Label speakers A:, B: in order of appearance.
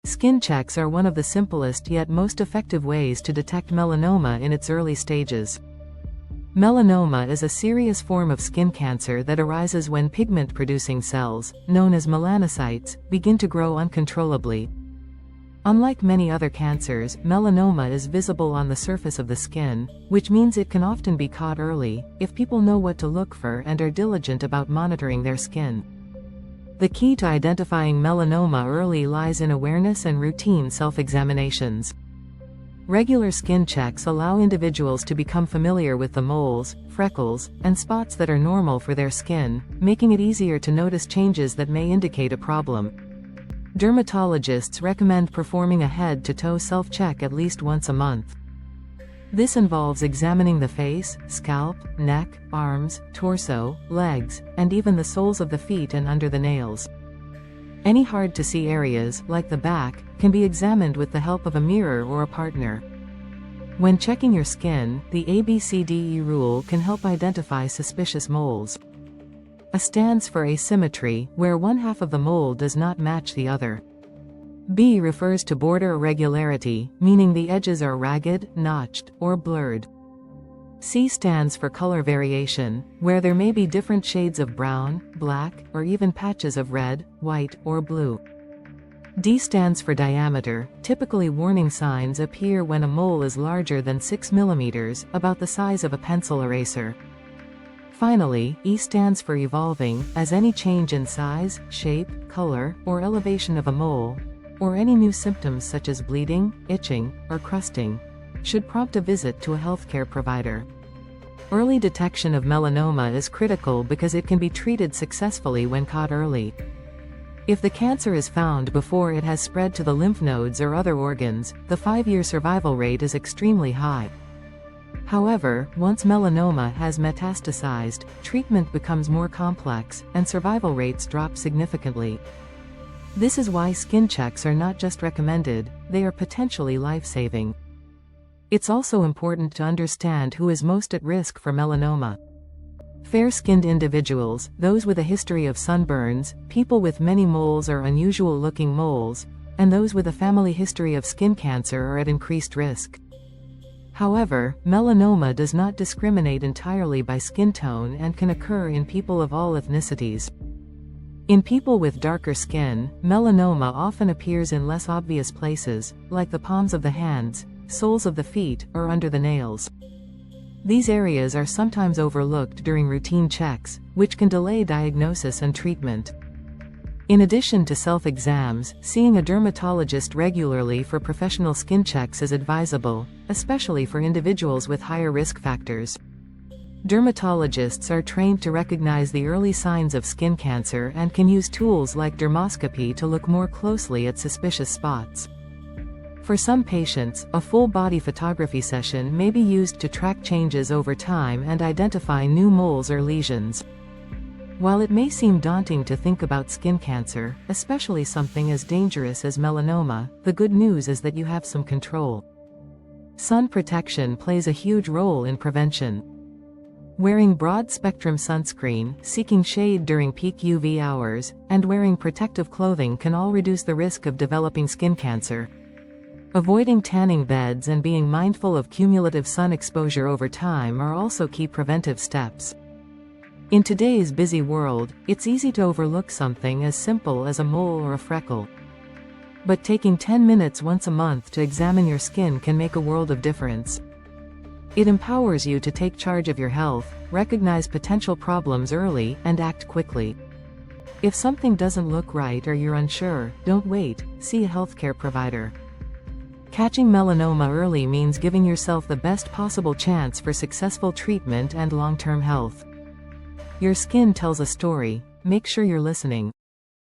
A: Skin checks are one of the simplest yet most effective ways to detect melanoma in its early stages. Melanoma is a serious form of skin cancer that arises when pigment-producing cells, known as melanocytes, begin to grow uncontrollably. Unlike many other cancers, melanoma is visible on the surface of the skin, which means it can often be caught early, if people know what to look for and are diligent about monitoring their skin. The key to identifying melanoma early lies in awareness and routine self-examinations. Regular skin checks allow individuals to become familiar with the moles, freckles, and spots that are normal for their skin, making it easier to notice changes that may indicate a problem. Dermatologists recommend performing a head-to-toe self-check at least once a month. This involves examining the face, scalp, neck, arms, torso, legs, and even the soles of the feet and under the nails. Any hard-to-see areas, like the back, can be examined with the help of a mirror or a partner. When checking your skin, the ABCDE rule can help identify suspicious moles. A stands for asymmetry, where one half of the mole does not match the other. B refers to border irregularity, meaning the edges are ragged, notched, or blurred. C stands for color variation, where there may be different shades of brown, black, or even patches of red, white, or blue. D stands for diameter. Typically, warning signs appear when a mole is larger than 6 mm, about the size of a pencil eraser. Finally, E stands for evolving, as any change in size, shape, color, or elevation of a mole, or any new symptoms such as bleeding, itching, or crusting, should prompt a visit to a healthcare provider. Early detection of melanoma is critical because it can be treated successfully when caught early. If the cancer is found before it has spread to the lymph nodes or other organs, the 5-year survival rate is extremely high. However, once melanoma has metastasized, treatment becomes more complex, and survival rates drop significantly. This is why skin checks are not just recommended, they are potentially life-saving. It's also important to understand who is most at risk for melanoma. Fair-skinned individuals, those with a history of sunburns, people with many moles or unusual-looking moles, and those with a family history of skin cancer are at increased risk. However, melanoma does not discriminate entirely by skin tone and can occur in people of all ethnicities. In people with darker skin, melanoma often appears in less obvious places, like the palms of the hands, soles of the feet, or under the nails. These areas are sometimes overlooked during routine checks, which can delay diagnosis and treatment. In addition to self-exams, seeing a dermatologist regularly for professional skin checks is advisable, especially for individuals with higher risk factors. Dermatologists are trained to recognize the early signs of skin cancer and can use tools like dermoscopy to look more closely at suspicious spots. For some patients, a full-body photography session may be used to track changes over time and identify new moles or lesions. While it may seem daunting to think about skin cancer, especially something as dangerous as melanoma, the good news is that you have some control. Sun protection plays a huge role in prevention. Wearing broad-spectrum sunscreen, seeking shade during peak UV hours, and wearing protective clothing can all reduce the risk of developing skin cancer. Avoiding tanning beds and being mindful of cumulative sun exposure over time are also key preventive steps. In today's busy world, it's easy to overlook something as simple as a mole or a freckle. But taking 10 minutes once a month to examine your skin can make a world of difference. It empowers you to take charge of your health, recognize potential problems early, and act quickly. If something doesn't look right or you're unsure, don't wait, see a healthcare provider. Catching melanoma early means giving yourself the best possible chance for successful treatment and long-term health. Your skin tells a story, make sure you're listening.